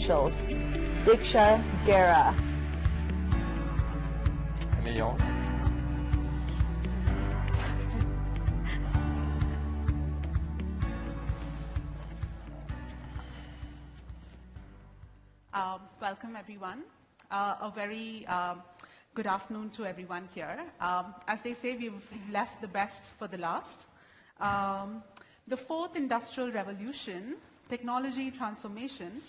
Financials, Diksha Gera. Welcome everyone. A very good afternoon to everyone here. As they say, we've left the best for the last. The fourth industrial revolution, technology transformation,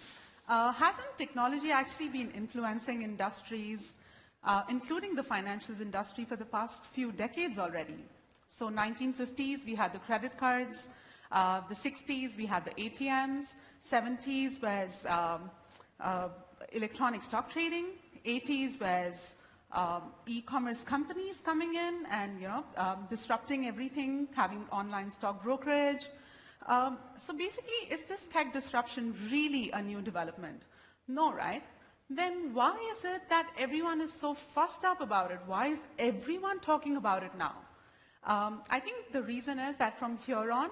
hasn't technology actually been influencing industries, including the financials industry, for the past few decades already? So 1950s, we had the credit cards. The 60s, we had the ATMs. 70s was electronic stock trading. 80s was e-commerce companies coming in and disrupting everything, having online stock brokerage. So basically, is this tech disruption really a new development? No, right? Then why is it that everyone is so fussed up about it? Why is everyone talking about it now? I think the reason is that from here on,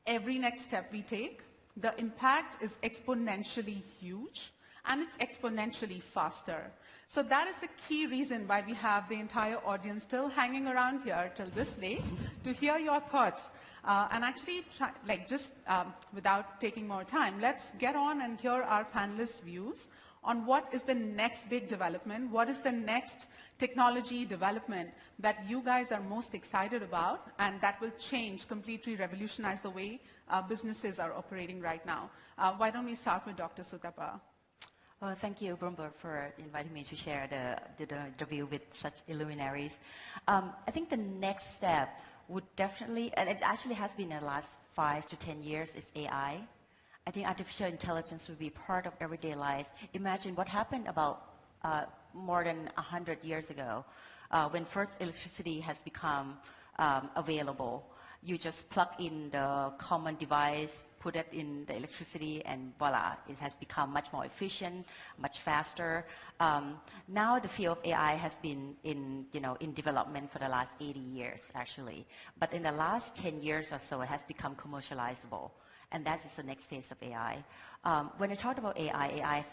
every next step we take, the impact is exponentially huge, and it's exponentially faster. So that is the key reason why we have the entire audience still hanging around here till this late to hear your thoughts. And actually, without taking more time, let's get on and hear our panelists' views on what is the next big development, what is the next technology development that you guys are most excited about, and that will change, completely revolutionize the way businesses are operating right now. Why don't we start with Dr. Sutapa? Well, thank you, Bloomberg, for inviting me to share the view with such luminaries. I think the next step would definitely, and it actually has been in the last 5 to 10 years, is AI. I think artificial intelligence will be part of everyday life. Imagine what happened about more than 100 years ago when first electricity has become available. You just plug in the common device, put it in the electricity, and voila, it has become much more efficient, much faster. Now the field of AI has been in development for the last 80 years, actually. But in the last 10 years or so, it has become commercializable. And that is the next phase of AI. When I talk about AI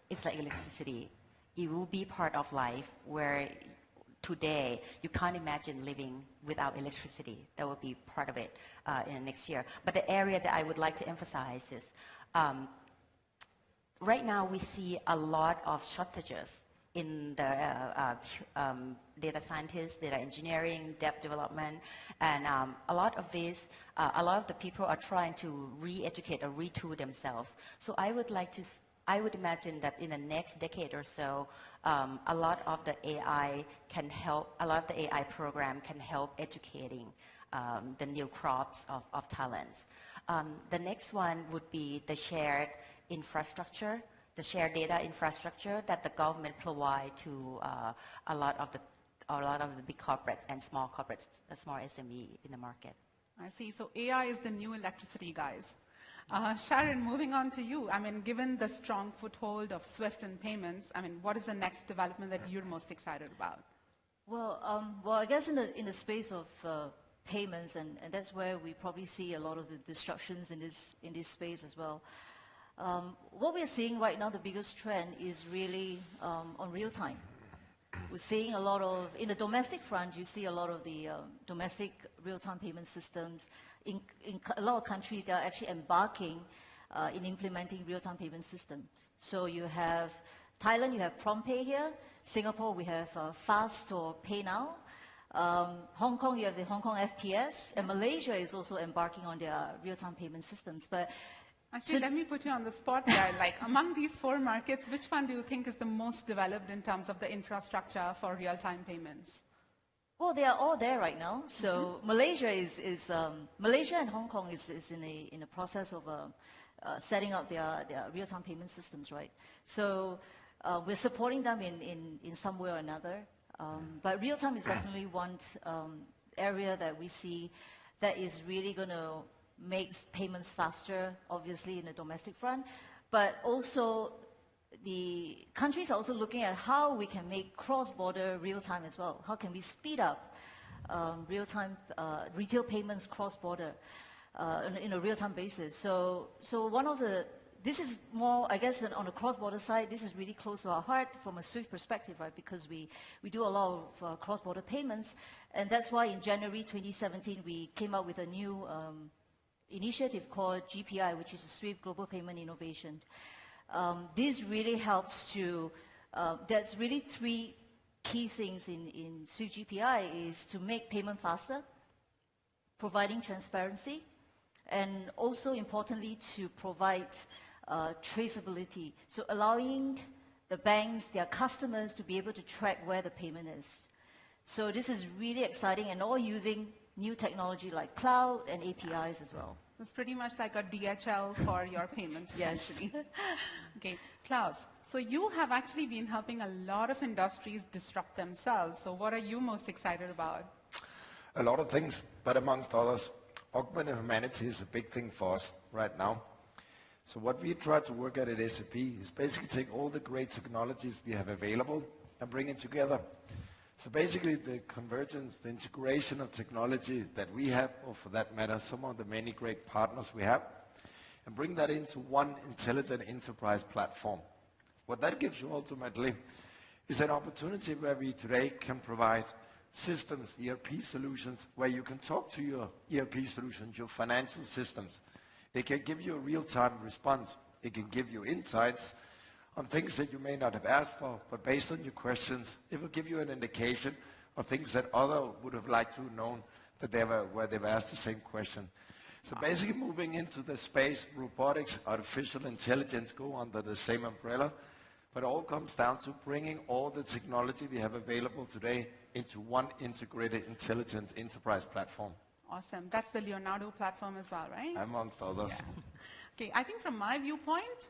is like electricity. It will be part of life where today you can't imagine living without electricity. That will be part of it in the next year. But the area that I would like to emphasize is right now we see a lot of shortages in the data scientists, data engineering, depth development, and a lot of the people are trying to re-educate or retool themselves. So I would imagine that in the next decade or so, a lot of the AI program can help educating the new crops of talents. The next one would be the shared infrastructure, the shared data infrastructure that the government provide to a lot of the big corporates and small corporates, small SME in the market. I see. So AI is the new electricity, guys. Sharon, moving on to you. I mean, given the strong foothold of SWIFT and payments, I mean, what is the next development that you're most excited about? Well, I guess in the space of payments, and that's where we probably see a lot of the disruptions in this space as well. What we're seeing right now, the biggest trend is really on real time. We're seeing a lot of, in the domestic front, you see a lot of the domestic real-time payment systems. In a lot of countries, they are actually embarking in implementing real-time payment systems. So you have Thailand, you have PromptPay here. Singapore, we have Fast or Pay Now. Hong Kong, you have the Hong Kong FPS. And Malaysia is also embarking on their real-time payment systems. But actually, let me put you on the spot there. Like, among these 4 markets, which one do you think is the most developed in terms of the infrastructure for real-time payments? Well, they are all there right now. So Malaysia Malaysia and Hong Kong is in a process of setting up their real-time payment systems, right? So we're supporting them in some way or another. But real-time is definitely one area that we see that is really going to make payments faster, obviously in the domestic front, but also the countries are also looking at how we can make cross-border real-time as well. How can we speed up real-time retail payments cross-border in a real-time basis? So one of the this is more, I guess, on the cross-border side, this is really close to our heart from a SWIFT perspective, right? Because we do a lot of cross-border payments, and that's why in January 2017 we came out with a new initiative called GPI, which is the SWIFT Global Payment Innovation. This really helps to, there's really three key things in SWIFT GPI is to make payment faster, providing transparency, and also importantly to provide traceability. So allowing the banks, their customers to be able to track where the payment is. So this is really exciting and all using new technology like cloud and APIs as well. It's pretty much like a DHL for your payments, essentially. Okay, Klaus, so you have actually been helping a lot of industries disrupt themselves. So what are you most excited about? A lot of things, but amongst others, augmented humanity is a big thing for us right now. So what we try to work at SAP is basically take all the great technologies we have available and bring it together. So basically the convergence, the integration of technology that we have, or for that matter, some of the many great partners we have, and bring that into one intelligent enterprise platform. What that gives you ultimately is an opportunity where we today can provide systems, ERP solutions, where you can talk to your ERP solutions, your financial systems. It can give you a real-time response. It can give you insights on things that you may not have asked for, but based on your questions, it will give you an indication of things that others would have liked to have known that where they've asked the same question. So basically moving into the space, robotics, artificial intelligence go under the same umbrella, but it all comes down to bringing all the technology we have available today into one integrated intelligent enterprise platform. Awesome. That's the Leonardo platform as well, right? Amongst others. Yeah. Okay, I think from my viewpoint,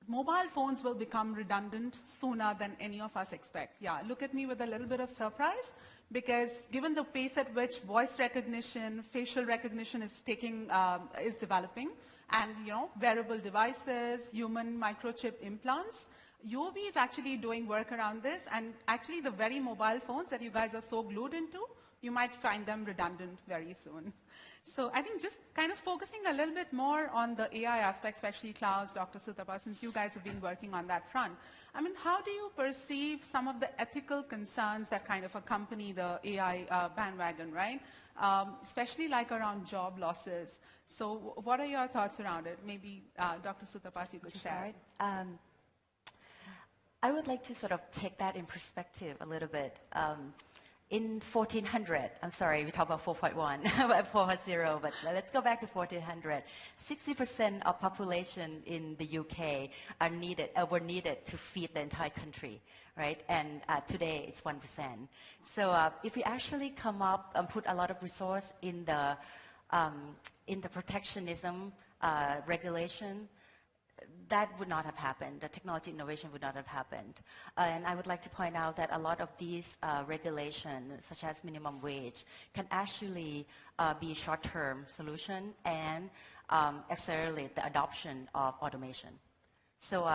mobile phones will become redundant sooner than any of us expect. Yeah, look at me with a little bit of surprise, because given the pace at which voice recognition, facial recognition is developing, and wearable devices, human microchip implants, UOB is actually doing work around this, and actually the very mobile phones that you guys are so glued into, you might find them redundant very soon. So I think just kind of focusing a little bit more on the AI aspect, especially Klaus, Dr. Sutapa, since you guys have been working on that front. I mean, how do you perceive some of the ethical concerns that kind of accompany the AI bandwagon, right? Especially like around job losses. So what are your thoughts around it? Maybe Dr. Sutapa, if you could share. I would like to sort of take that in perspective a little bit. In 1400, I'm sorry, we talk about 4.1, 4.0, but let's go back to 1400. 60% of population in the UK were needed to feed the entire country, right? And today it's 1%. So if we actually come up and put a lot of resource in the protectionism regulation, that would not have happened. The technology innovation would not have happened. And I would like to point out that a lot of these regulations, such as minimum wage, can actually be a short-term solution and accelerate the adoption of automation. So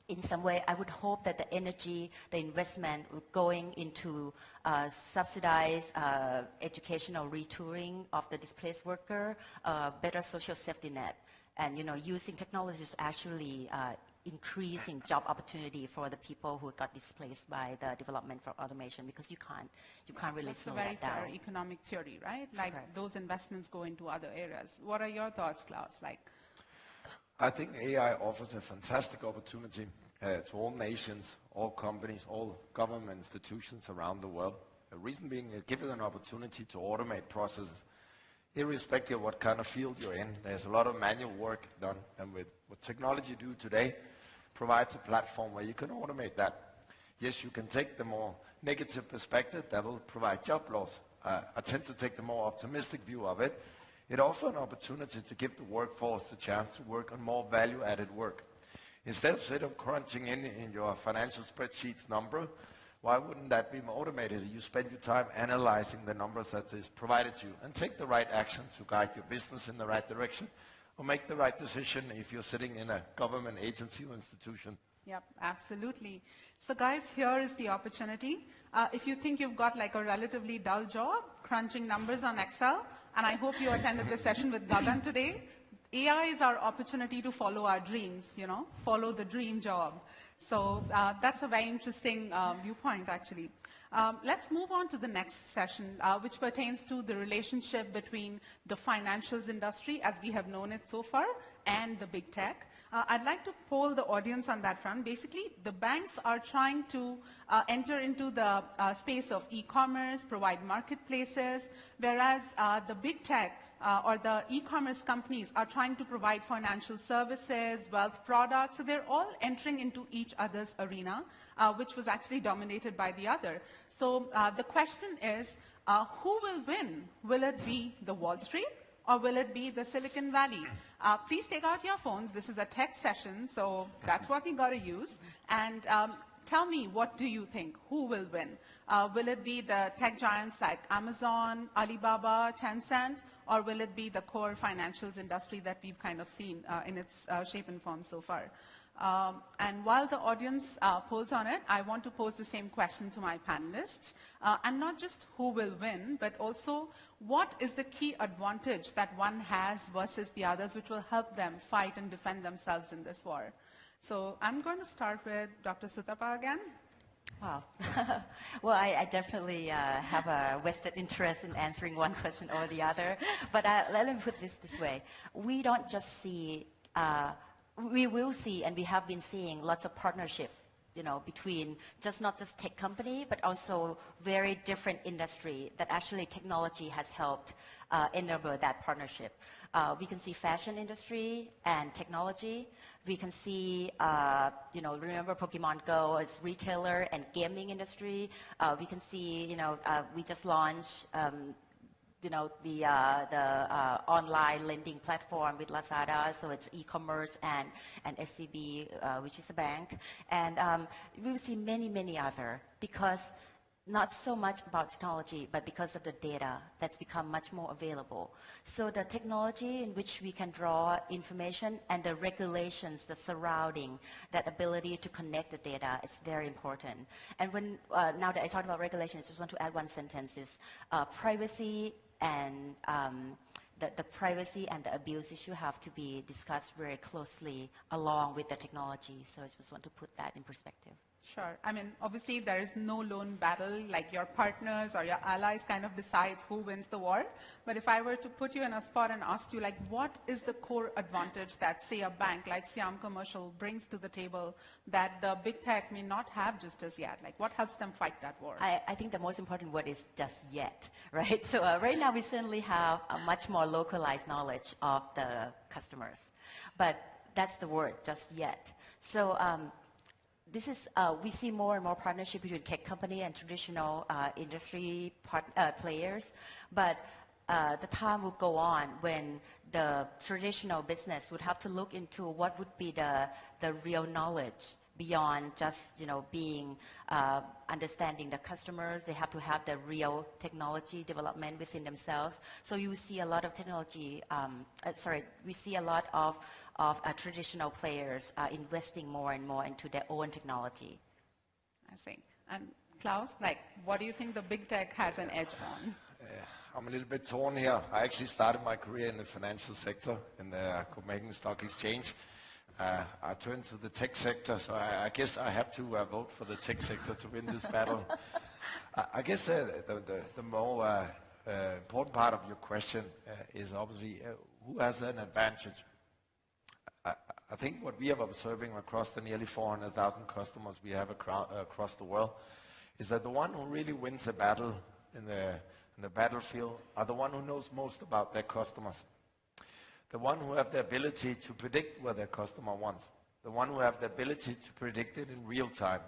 in some way, I would hope that the energy, the investment going into subsidized educational retooling of the displaced worker, better social safety net, and using technologies to actually increasing job opportunity for the people who got displaced by the development for automation, because you can't really slow that down. That's a very fair economic theory, right? Like those investments go into other areas. What are your thoughts, Klaus? I think AI offers a fantastic opportunity to all nations, all companies, all government institutions around the world. The reason being, it gives an opportunity to automate processes. Irrespective of what kind of field you're in, there's a lot of manual work done, and with what technology you do today provides a platform where you can automate that. Yes, you can take the more negative perspective that will provide job loss. I tend to take the more optimistic view of it. It offers an opportunity to give the workforce the chance to work on more value-added work. Instead of sitting crunching in your financial spreadsheets number, why wouldn't that be automated? You spend your time analyzing the numbers that is provided to you and take the right actions to guide your business in the right direction, or make the right decision if you're sitting in a government agency or institution. Yep, absolutely. So guys, here is the opportunity. If you think you've got like a relatively dull job, crunching numbers on Excel, and I hope you attended the session with Gagan today, AI is our opportunity to follow our dreams, follow the dream job. So that's a very interesting viewpoint, actually. Let's move on to the next session, which pertains to the relationship between the financials industry, as we have known it so far, and the big tech. I'd like to poll the audience on that front. Basically, the banks are trying to enter into the space of e-commerce, provide marketplaces, whereas the big tech or the e-commerce companies are trying to provide financial services, wealth products. So they're all entering into each other's arena, which was actually dominated by the other. So the question is, who will win? Will it be the Wall Street or will it be the Silicon Valley? Please take out your phones. This is a tech session, so that's what we got to use. And tell me, what do you think? Who will win? Will it be the tech giants like Amazon, Alibaba, Tencent, or will it be the core financials industry that we've kind of seen in its shape and form so far? And while the audience polls on it, I want to pose the same question to my panelists. And not just who will win, but also what is the key advantage that one has versus the others, which will help them fight and defend themselves in this war. So I'm going to start with Dr. Sutapa again. Wow. Well, I definitely have a vested interest in answering one question or the other. But let me put this way. We don't just see, we will see, and we have been seeing lots of partnership, between not just tech company, but also very different industry that actually technology has helped enable that partnership. We can see fashion industry and technology. We can see, remember Pokemon Go as retailer and gaming industry. We can see, we just launched, the online lending platform with Lazada, so it's e-commerce and SCB, which is a bank. And we will see many, many other, because not so much about technology, but because of the data that's become much more available. So the technology in which we can draw information and the regulations, the surrounding, that ability to connect the data is very important. And when, now that I talked about regulation, I just want to add one sentence, is privacy and the privacy and the abuse issue have to be discussed very closely along with the technology. So I just want to put that in perspective. Sure. I mean, obviously there is no lone battle, like your partners or your allies kind of decides who wins the war. But if I were to put you in a spot and ask you, like, what is the core advantage that, say, a bank like Siam Commercial brings to the table that the big tech may not have just as yet? Like, what helps them fight that war? I think the most important word is just yet, right? So right now we certainly have a much more localized knowledge of the customers. But that's the word, just yet. So this is, we see more and more partnership between tech company and traditional industry players, but the time will go on when the traditional business would have to look into what would be the real knowledge beyond just, being, understanding the customers. They have to have the real technology development within themselves. So you see a lot of technology, we see a lot of traditional players investing more and more into their own technology. I see. And Klaus, like, what do you think the big tech has an edge on? I'm a little bit torn here. I actually started my career in the financial sector in the Copenhagen Stock Exchange. I turned to the tech sector, so I guess I have to vote for the tech sector to win this battle. I guess the more important part of your question is obviously who has an advantage. I think what we are observing across the nearly 400,000 customers we have across the world is that the one who really wins a battle in the battlefield are the one who knows most about their customers. The one who have the ability to predict what their customer wants. The one who have the ability to predict it in real time.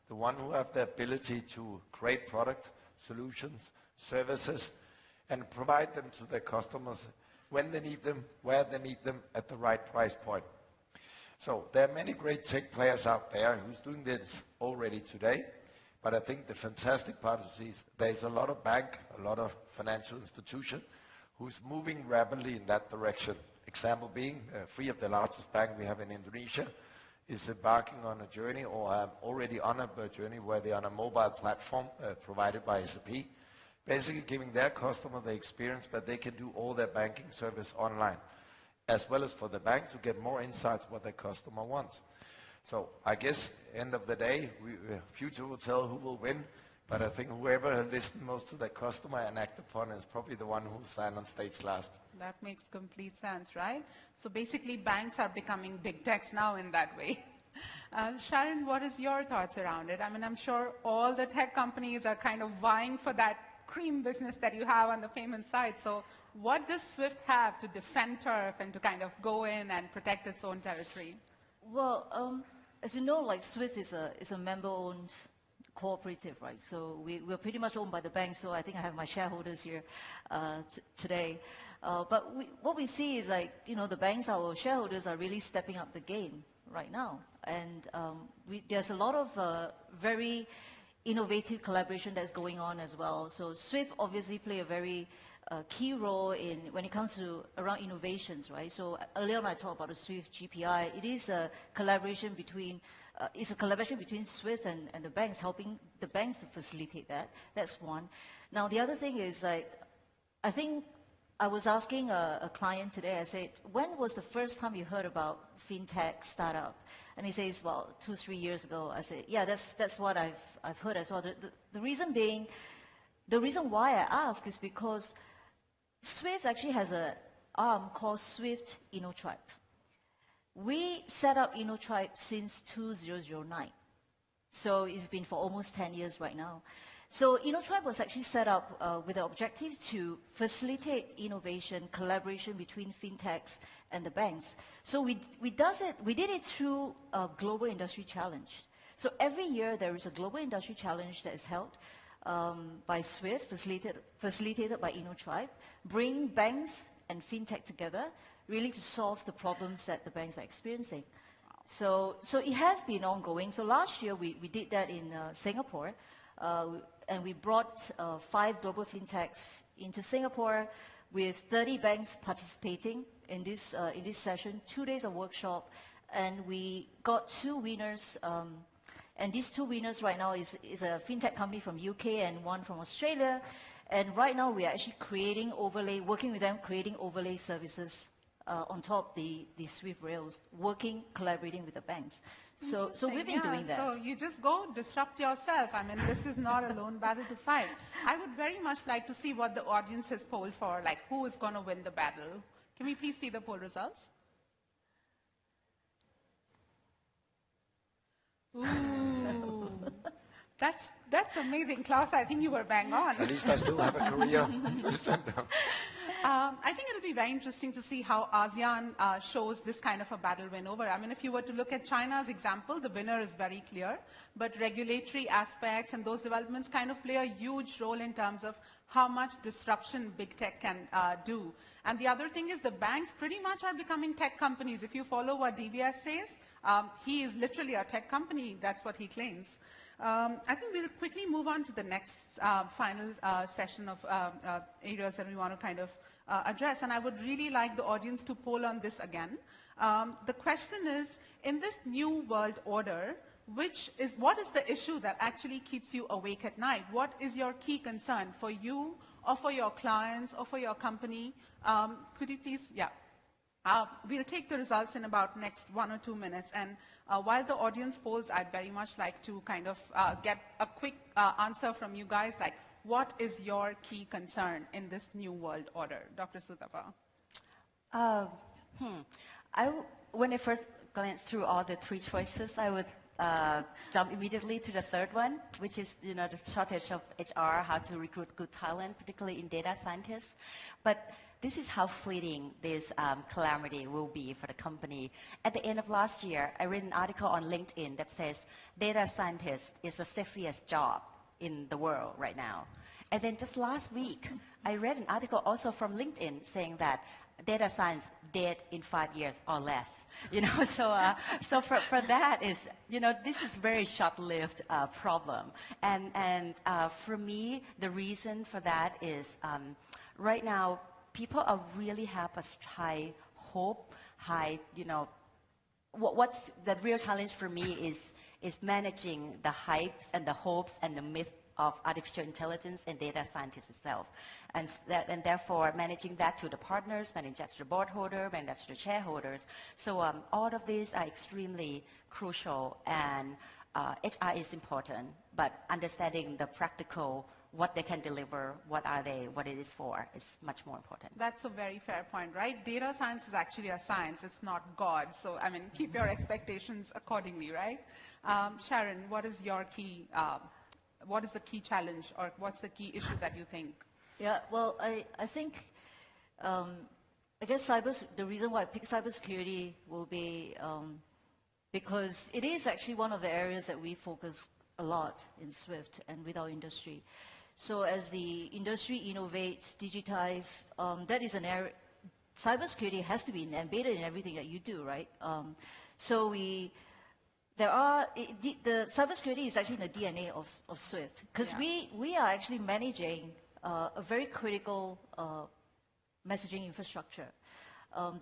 The one who have the ability to create product, solutions, services, and provide them to their customers when they need them, where they need them, at the right price point. So there are many great tech players out there who's doing this already today, but I think the fantastic part is there's a lot of bank, a lot of financial institution who's moving rapidly in that direction. Example being, 3 of the largest banks we have in Indonesia is embarking on a journey or already on a journey where they're on a mobile platform provided by SAP, basically giving their customer the experience that they can do all their banking service online. as well as for the bank to get more insights what the customer wants. So I guess end of the day, future will tell who will win, but I think whoever listened most to the customer and act upon is probably the one who will stand on stage last. That makes complete sense, right? So basically banks are becoming big techs now in that way. Sharon, what is your thoughts around it? I mean, I'm sure all the tech companies are kind of vying for that cream business that you have on the payment side. So what does SWIFT have to defend turf and to kind of go in and protect its own territory? Well, as you know, like SWIFT is a member-owned cooperative, right? So we're pretty much owned by the bank, so I think I have my shareholders here today. But what we see is like, you know, the banks, our shareholders are really stepping up the game right now. And there's a lot of very innovative collaboration that's going on as well. So SWIFT obviously play a very key role when it comes to around innovations, right? So earlier on I talked about the SWIFT GPI. It is a collaboration between SWIFT and the banks, helping the banks to facilitate that. That's one. Now the other thing is like, I think I was asking a client today, I said, when was the first time you heard about fintech startup? And he says, well, 2-3 years ago. I said, yeah, that's what I've heard as well. The reason being, the reason why I ask is because SWIFT actually has an arm called SWIFT InnoTribe. We set up InnoTribe since 2009. So it's been for almost 10 years right now. So InnoTribe was actually set up with the objective to facilitate innovation, collaboration between fintechs and the banks. So we did it through a global industry challenge. So every year there is a global industry challenge that is held by SWIFT, facilitated by InnoTribe, bring banks and fintech together really to solve the problems that the banks are experiencing. So it has been ongoing. So last year we did that in Singapore. And we brought 5 global fintechs into Singapore with 30 banks participating in this session, 2 days of workshop, and we got 2 winners. And these 2 winners right now is a fintech company from UK and one from Australia. And right now we are actually working with them, creating overlay services on top the SWIFT rails, collaborating with the banks. So we've been doing that. So you just go disrupt yourself. I mean, this is not a lone battle to fight. I would very much like to see what the audience has polled for, like who is going to win the battle. Can we please see the poll results? Ooh, that's amazing, Klaus. I think you were bang on. At least I still have a career. I think it'll be very interesting to see how ASEAN shows this kind of a battle win over. I mean, if you were to look at China's example, the winner is very clear, but regulatory aspects and those developments kind of play a huge role in terms of how much disruption big tech can do. And the other thing is the banks pretty much are becoming tech companies. If you follow what DBS says, he is literally a tech company. That's what he claims. I think we'll quickly move on to the next final session of areas that we want to kind of address. And I would really like the audience to poll on this again. The question is, in this new world order, what is the issue that actually keeps you awake at night? What is your key concern for you or for your clients or for your company? Could you please, yeah. We'll take the results in about next 1 or 2 minutes. And while the audience polls, I'd very much like to kind of get a quick answer from you guys, like what is your key concern in this new world order? Dr. Sutapa. When I first glanced through all the 3 choices, I would jump immediately to the third one, which is the shortage of HR, how to recruit good talent, particularly in data scientists. But this is how fleeting this calamity will be for the company. At the end of last year, I read an article on LinkedIn that says data scientist is the sexiest job in the world right now. And then just last week, I read an article also from LinkedIn saying that data science dead in 5 years or less. So for that is, this is very short-lived problem. And for me, the reason for that is right now, people are really have a high hope, what's the real challenge for me is managing the hypes and the hopes and the myth of artificial intelligence and data scientists itself. And therefore, managing that to the partners, managing that to the board holder, managing that to the shareholders. So all of these are extremely crucial, and HR is important, but understanding the practical, what they can deliver, what it is for, is much more important. That's a very fair point, right? Data science is actually a science, it's not God. So, I mean, keep your expectations accordingly, right? Sharon, what is your key, what is the key challenge, or what's the key issue that you think? Yeah, well, I think, I guess the reason why I picked cybersecurity will be because it is actually one of the areas that we focus a lot in SWIFT and with our industry. So as the industry innovates, digitize, that is an area, cybersecurity has to be embedded in everything that you do, right? The cybersecurity is actually in the DNA of SWIFT, because we are actually managing a very critical messaging infrastructure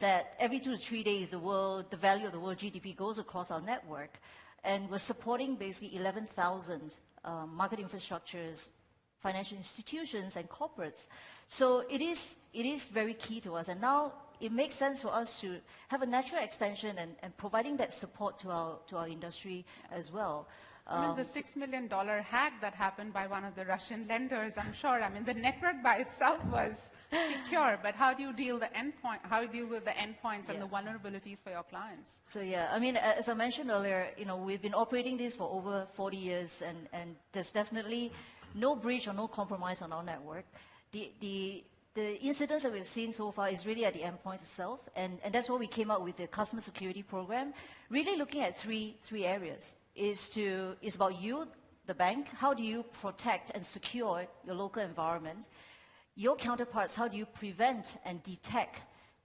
that every 2 to 3 days the value of the world GDP goes across our network, and we're supporting basically 11,000 market infrastructures, financial institutions and corporates. So it is very key to us, and now it makes sense for us to have a natural extension and providing that support to our industry as well. I mean, the $6 million hack that happened by one of the Russian lenders, I'm sure, I mean, the network by itself was secure, but how do you deal with the endpoints and the vulnerabilities for your clients? So yeah, I mean, as I mentioned earlier, we've been operating this for over 40 years, and there's definitely no breach or no compromise on our network. The incidents that we've seen so far is really at the endpoints itself, and that's why we came up with the customer security program, really looking at three areas. Is about you, the bank, how do you protect and secure your local environment? Your counterparts, how do you prevent and detect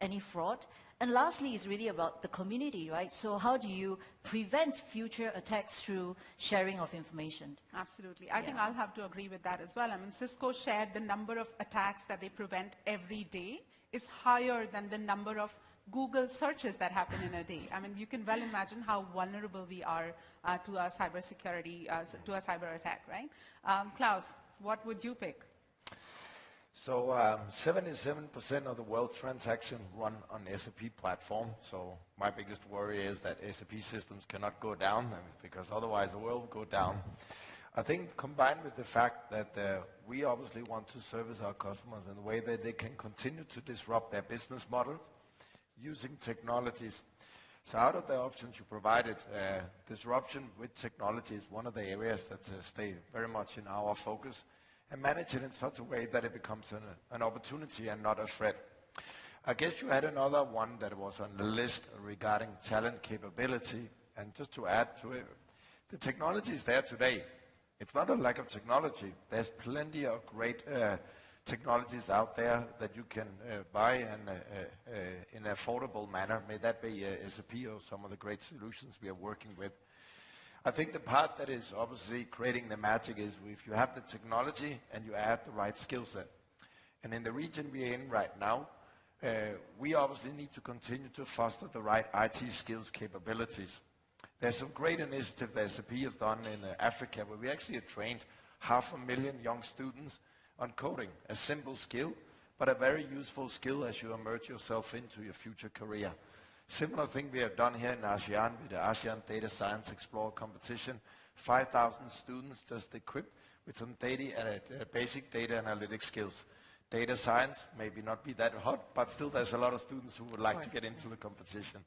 any fraud? And lastly is really about the community, right? So how do you prevent future attacks through sharing of information? Absolutely. I think I'll have to agree with that as well. I mean, Cisco shared the number of attacks that they prevent every day is higher than the number of Google searches that happen in a day. I mean, you can well imagine how vulnerable we are to a cybersecurity, to a cyber attack, right? Klaus, what would you pick? So 77% of the world's transactions run on SAP platform. So my biggest worry is that SAP systems cannot go down, because otherwise the world will go down. I think combined with the fact that we obviously want to service our customers in a way that they can continue to disrupt their business model using technologies. So out of the options you provided, disruption with technology is one of the areas that stay very much in our focus, and manage it in such a way that it becomes an opportunity and not a threat. I guess you had another one that was on the list regarding talent capability, and just to add to it, the technology is there today. It's not a lack of technology. There's plenty of great technologies out there that you can buy in an affordable manner. May that be SAP or some of the great solutions we are working with. I think the part that is obviously creating the magic is if you have the technology and you add the right skill set. And in the region we're in right now, we obviously need to continue to foster the right IT skills capabilities. There's some great initiative that SAP has done in Africa, where we actually have trained 500,000 young students on coding, a simple skill, but a very useful skill as you emerge yourself into your future career. Similar thing we have done here in ASEAN with the ASEAN Data Science Explorer competition. 5,000 students just equipped with some basic data analytics skills. Data science maybe not be that hot, but still there's a lot of students who would like to get into the competition.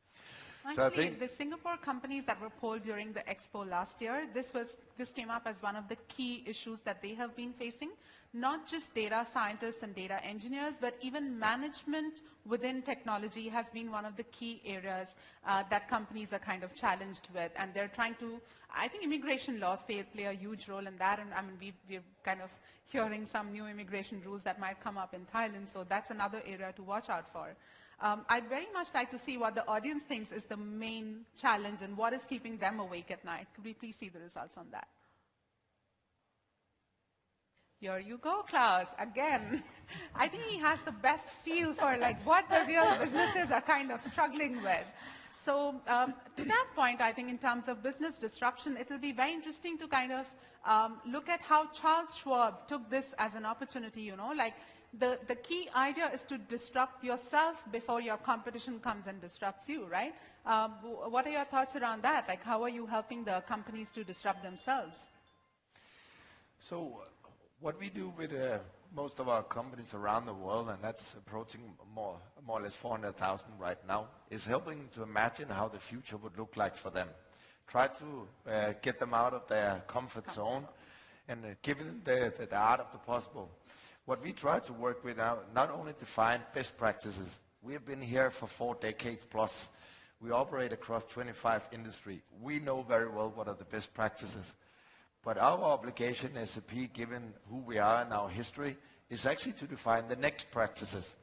Actually, so I think the Singapore companies that were polled during the expo last year, this came up as one of the key issues that they have been facing. Not just data scientists and data engineers, but even management within technology has been one of the key areas that companies are kind of challenged with. And they're trying to, I think immigration laws play a huge role in that. And I mean, we're kind of hearing some new immigration rules that might come up in Thailand. So that's another area to watch out for. I'd very much like to see what the audience thinks is the main challenge and what is keeping them awake at night. Could we please see the results on that? Here you go, Klaus, again. I think he has the best feel for like what the real businesses are kind of struggling with. So to that point, I think in terms of business disruption, it will be very interesting to kind of look at how Charles Schwab took this as an opportunity, you know, like the key idea is to disrupt yourself before your competition comes and disrupts you, right? What are your thoughts around that? Like, how are you helping the companies to disrupt themselves? So what we do with most of our companies around the world, and that's approaching more or less 400,000 right now, is helping to imagine how the future would look like for them. Try to get them out of their comfort zone and give them the art of the possible. What we try to work with now, not only define best practices. We have been here for 4 decades plus. We operate across 25 industries. We know very well what are the best practices. But our obligation as SAP, given who we are and our history, is actually to define the next practices.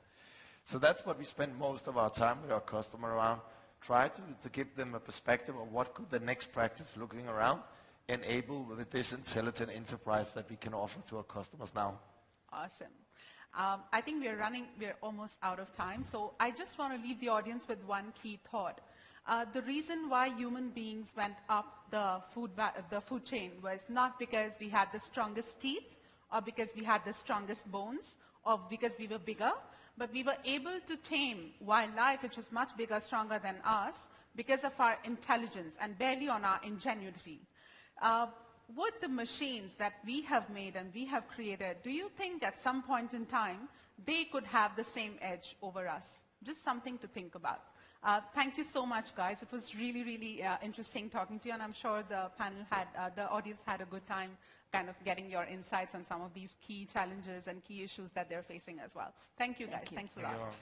So that's what we spend most of our time with our customer around. Try to give them a perspective of what could the next practice looking around enable with this intelligent enterprise that we can offer to our customers now. Awesome. I think we're almost out of time. So I just want to leave the audience with one key thought. The reason why human beings went up the food chain was not because we had the strongest teeth or because we had the strongest bones or because we were bigger, but we were able to tame wildlife, which was much bigger, stronger than us, because of our intelligence and barely on our ingenuity. Would the machines that we have made and we have created, do you think at some point in time they could have the same edge over us? Just something to think about. Thank you so much, guys. It was really, really interesting talking to you, and I'm sure the audience had a good time kind of getting your insights on some of these key challenges and key issues that they're facing as well. Thank you, guys. Thanks a lot.